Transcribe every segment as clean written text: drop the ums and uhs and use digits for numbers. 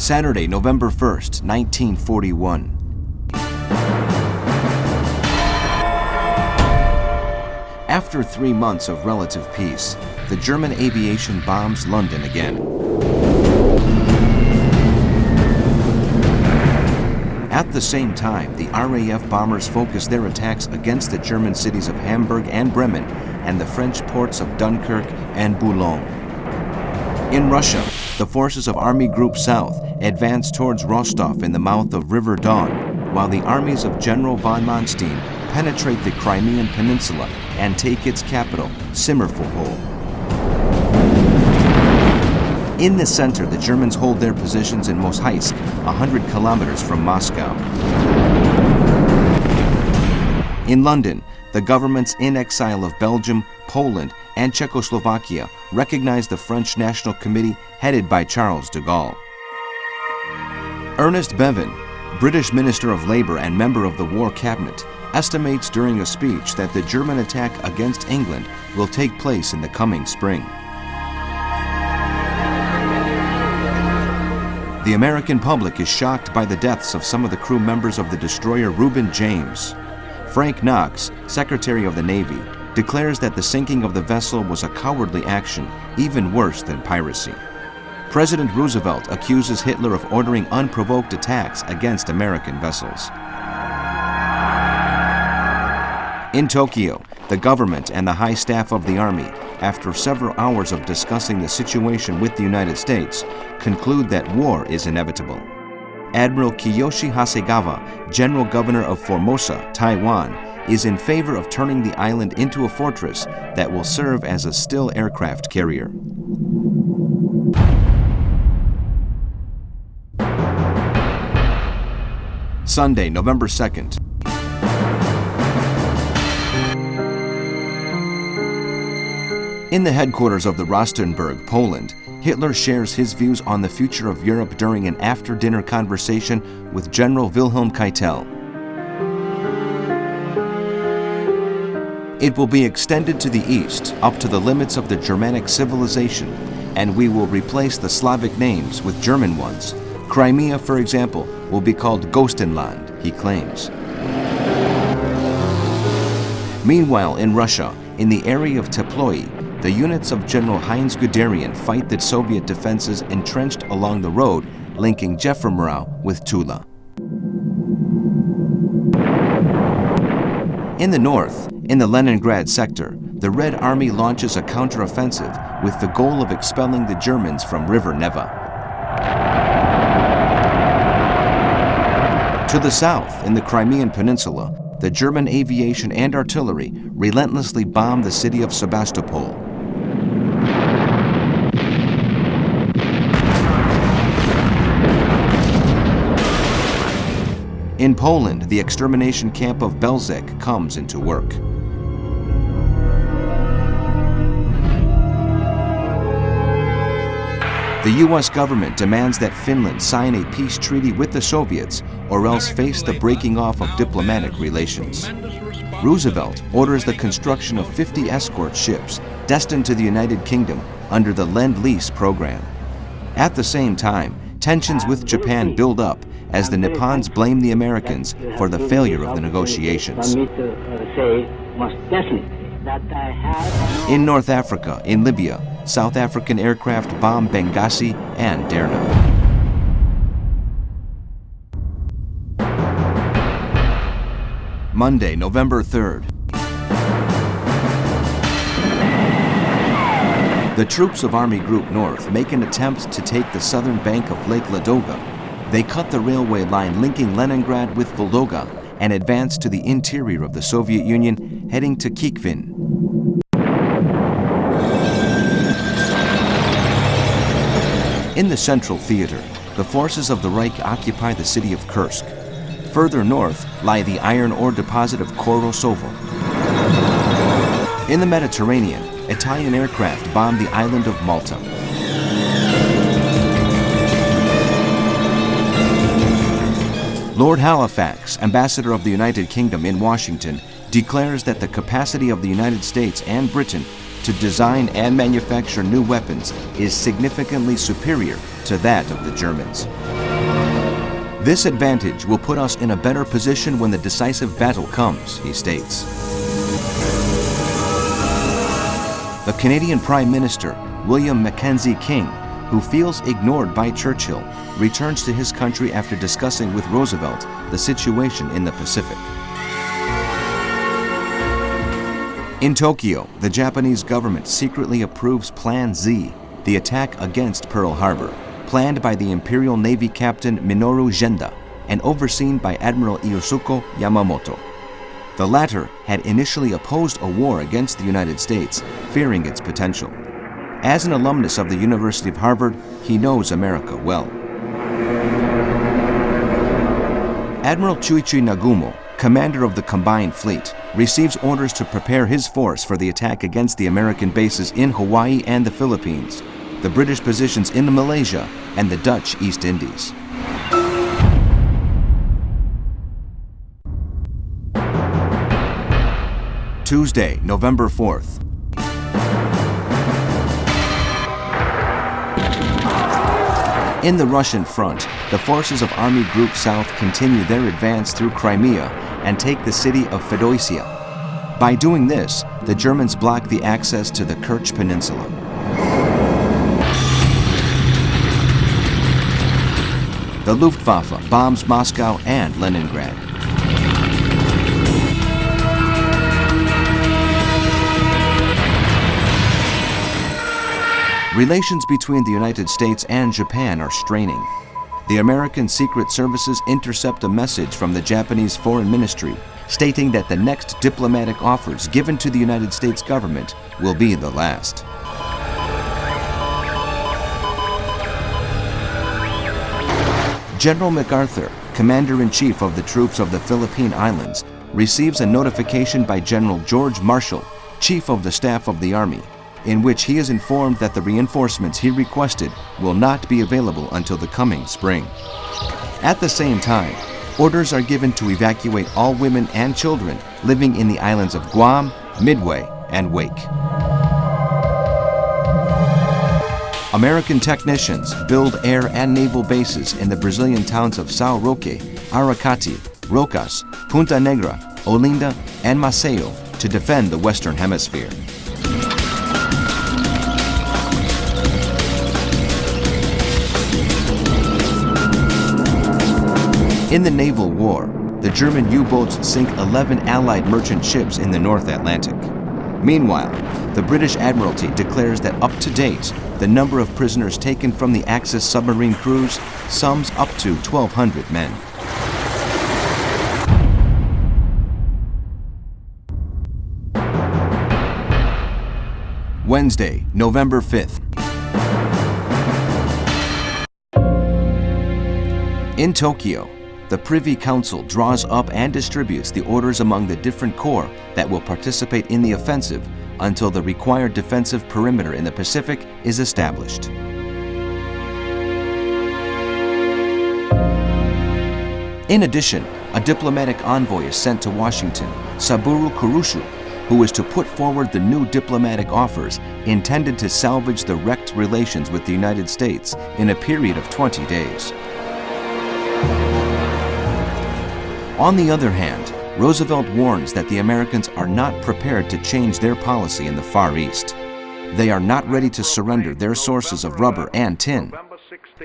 Saturday, November 1st, 1941. After 3 months of relative peace, the German aviation bombs London again. At the same time, the RAF bombers focused their attacks against the German cities of Hamburg and Bremen and the French ports of Dunkirk and Boulogne. In Russia, the forces of Army Group South advanced towards Rostov in the mouth of River Don, while the armies of General von Manstein penetrate the Crimean Peninsula and take its capital, Simferopol. In the center, the Germans hold their positions in Moshaizk, 100 kilometers from Moscow. In London, the governments in exile of Belgium, Poland, and Czechoslovakia recognized the French National Committee headed by Charles de Gaulle. Ernest Bevin, British Minister of Labour and member of the War Cabinet, estimates during a speech that the German attack against England will take place in the coming spring. The American public is shocked by the deaths of some of the crew members of the destroyer Reuben James. Frank Knox, Secretary of the Navy, declares that the sinking of the vessel was a cowardly action, even worse than piracy. President Roosevelt accuses Hitler of ordering unprovoked attacks against American vessels. In Tokyo, the government and the high staff of the Army, after several hours of discussing the situation with the United States, conclude that war is inevitable. Admiral Kiyoshi Hasegawa, General Governor of Formosa, Taiwan, is in favor of turning the island into a fortress that will serve as a still aircraft carrier. Sunday, November 2nd. In the headquarters of the Rostenburg, Poland, Hitler shares his views on the future of Europe during an after-dinner conversation with General Wilhelm Keitel. It will be extended to the east, up to the limits of the Germanic civilization, and we will replace the Slavic names with German ones. Crimea, for example, will be called Gostenland, he claims. Meanwhile, in Russia, in the area of Teploi, the units of General Heinz Guderian fight the Soviet defenses entrenched along the road linking Jeffermorau with Tula. In the north, in the Leningrad sector, the Red Army launches a counteroffensive with the goal of expelling the Germans from River Neva. To the south, in the Crimean Peninsula, the German aviation and artillery relentlessly bomb the city of Sebastopol. In Poland, the extermination camp of Belzec comes into work. The U.S. government demands that Finland sign a peace treaty with the Soviets or else face the breaking off of diplomatic relations. Roosevelt orders the construction of 50 escort ships destined to the United Kingdom under the Lend-Lease program. At the same time, tensions with Japan build up as the Nippons blame the Americans for the failure of the negotiations. In North Africa, in Libya, South African aircraft bomb Benghazi and Derna. Monday, November 3rd. The troops of Army Group North make an attempt to take the southern bank of Lake Ladoga. They cut the railway line linking Leningrad with Vologda and advance to the interior of the Soviet Union, heading to Kikvin. In the Central Theater, the forces of the Reich occupy the city of Kursk. Further north lie the iron ore deposit of Korosovo. In the Mediterranean, Italian aircraft bomb the island of Malta. Lord Halifax, ambassador of the United Kingdom in Washington, declares that the capacity of the United States and Britain to design and manufacture new weapons is significantly superior to that of the Germans. This advantage will put us in a better position when the decisive battle comes, he states. The Canadian Prime Minister, William Mackenzie King, who feels ignored by Churchill, returns to his country after discussing with Roosevelt the situation in the Pacific. In Tokyo, the Japanese government secretly approves Plan Z, the attack against Pearl Harbor, planned by the Imperial Navy Captain Minoru Genda and overseen by Admiral Iosuke Yamamoto. The latter had initially opposed a war against the United States, fearing its potential. As an alumnus of the University of Harvard, he knows America well. Admiral Chuichi Nagumo, commander of the Combined Fleet, receives orders to prepare his force for the attack against the American bases in Hawaii and the Philippines, the British positions in Malaysia, and the Dutch East Indies. Tuesday, November 4th. In the Russian front, the forces of Army Group South continue their advance through Crimea and take the city of Fedosia. By doing this, the Germans block the access to the Kerch Peninsula. The Luftwaffe bombs Moscow and Leningrad. Relations between the United States and Japan are straining. The American Secret Services intercept a message from the Japanese Foreign Ministry stating that the next diplomatic offers given to the United States government will be the last. General MacArthur, Commander-in-Chief of the troops of the Philippine Islands, receives a notification by General George Marshall, Chief of the Staff of the Army, in which he is informed that the reinforcements he requested will not be available until the coming spring. At the same time, orders are given to evacuate all women and children living in the islands of Guam, Midway, and Wake. American technicians build air and naval bases in the Brazilian towns of São Roque, Aracati, Rocas, Punta Negra, Olinda, and Maceió to defend the Western Hemisphere. In the naval war, the German U-boats sink 11 Allied merchant ships in the North Atlantic. Meanwhile, the British Admiralty declares that up to date, the number of prisoners taken from the Axis submarine crews sums up to 1,200 men. Wednesday, November 5th. In Tokyo, the Privy Council draws up and distributes the orders among the different corps that will participate in the offensive until the required defensive perimeter in the Pacific is established. In addition, a diplomatic envoy is sent to Washington, Saburo Kuroshu, who is to put forward the new diplomatic offers intended to salvage the wrecked relations with the United States in a period of 20 days. On the other hand, Roosevelt warns that the Americans are not prepared to change their policy in the Far East. They are not ready to surrender their sources of rubber and tin.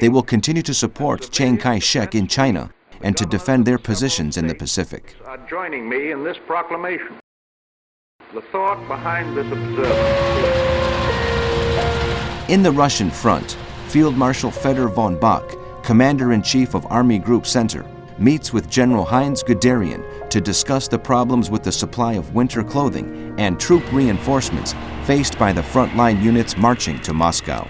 They will continue to support Chiang Kai-shek in China and to defend their positions in the Pacific. Joining me in this proclamation. The thought behind this observance. In the Russian front, Field Marshal Fedor von Bock, Commander-in-Chief of Army Group Center, meets with General Heinz Guderian to discuss the problems with the supply of winter clothing and troop reinforcements faced by the frontline units marching to Moscow.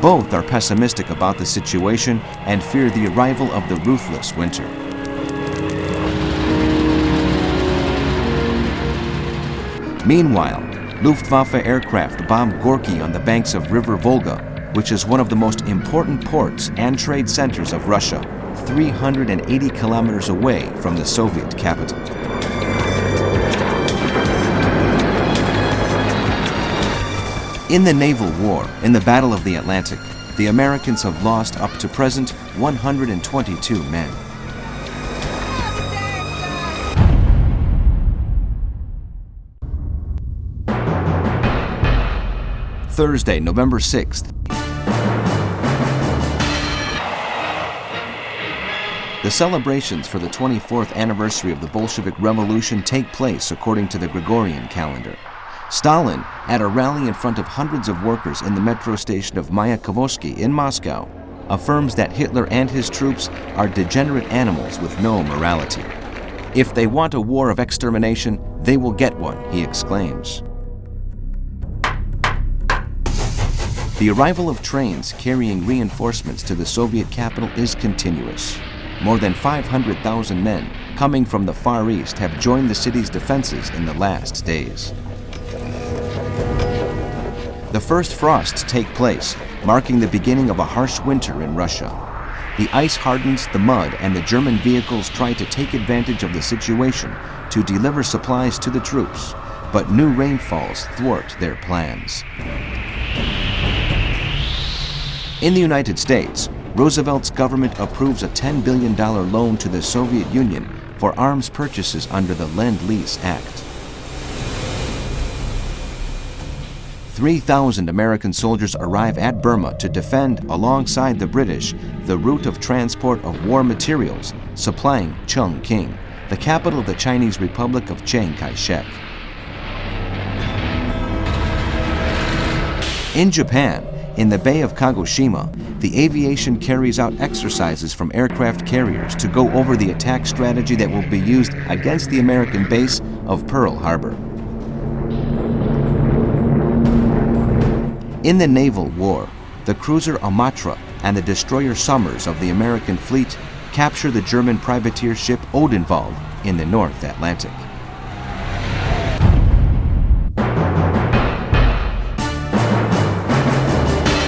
Both are pessimistic about the situation and fear the arrival of the ruthless winter. Meanwhile, Luftwaffe aircraft bomb Gorky on the banks of River Volga, which is one of the most important ports and trade centers of Russia, 380 kilometers away from the Soviet capital. In the naval war, in the Battle of the Atlantic, the Americans have lost up to present 122 men. Thursday, November 6th. The celebrations for the 24th anniversary of the Bolshevik Revolution take place according to the Gregorian calendar. Stalin, at a rally in front of hundreds of workers in the metro station of Mayakovsky in Moscow, affirms that Hitler and his troops are degenerate animals with no morality. If they want a war of extermination, they will get one, he exclaims. The arrival of trains carrying reinforcements to the Soviet capital is continuous. More than 500,000 men coming from the Far East have joined the city's defenses in the last days. The first frosts take place, marking the beginning of a harsh winter in Russia. The ice hardens the mud, and the German vehicles try to take advantage of the situation to deliver supplies to the troops, but new rainfalls thwart their plans. In the United States, Roosevelt's government approves a $10 billion loan to the Soviet Union for arms purchases under the Lend-Lease Act. 3,000 American soldiers arrive at Burma to defend, alongside the British, the route of transport of war materials, supplying Chongqing, the capital of the Chinese Republic of Chiang Kai-shek. In Japan, in the Bay of Kagoshima, the aviation carries out exercises from aircraft carriers to go over the attack strategy that will be used against the American base of Pearl Harbor. In the naval war, the cruiser Amatra and the destroyer Somers of the American fleet capture the German privateer ship Odenwald in the North Atlantic.